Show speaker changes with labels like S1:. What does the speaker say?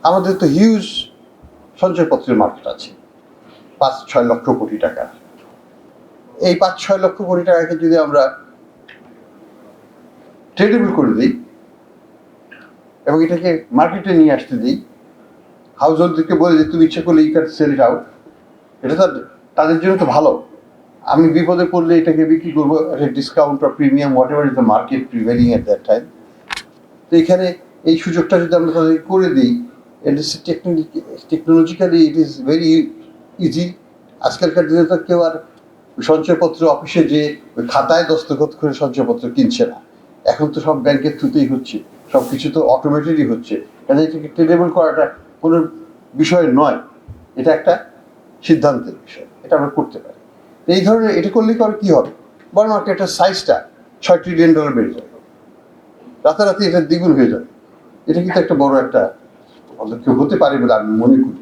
S1: আমাদের তো huge সঞ্চয়পত্রের market আছে 5-6 লক্ষ কোটি টাকা। এই 5-6 লক্ষ কোটি টাকাকে যদি আমরা ট্রেডেবল করে দিই এবং এটাকে মার্কেটে নিয়ে আসতে দিই, হাউস হোল্ডদেরকে বলে যে তুমি ইচ্ছা করলে you can sell it out, এটা তো তাদের জন্য তো ভালো। আমি বিপদে পড়লে এটাকে বিক্রি করবো একটা ডিসকাউন্ট বা premium whatever is the market prevailing at that time. তো এখানে এই সুযোগটা যদি আমরা তাদের করে দিই, it is technologically it is very easy. আজকালকার দিনে তো কেউ আর সঞ্চয়পত্র অফিসে যে খাতায় দস্তখত করে সঞ্চয়পত্র কিনছে না, এখন তো সব ব্যাংকের থ্রুতেই হচ্ছে, সব কিছু তো অটোমেটেডই হচ্ছে। কাজে এটাকে ট্রেডেবল করাটা কোনো বিষয় নয়, এটা একটা সিদ্ধান্তের বিষয়, এটা আমরা করতে পারি। এই ধরনের এটা করলে কি হবে, বড় মার্কেটের সাইজটা $6 ট্রিলিয়ন বেড়ে যাবে, রাতারাতি এটা দ্বিগুণ হয়ে যাবে। এটা কিন্তু একটা বড় একটা পদক্ষেপ হতে পারে বলে আমি মনে করি।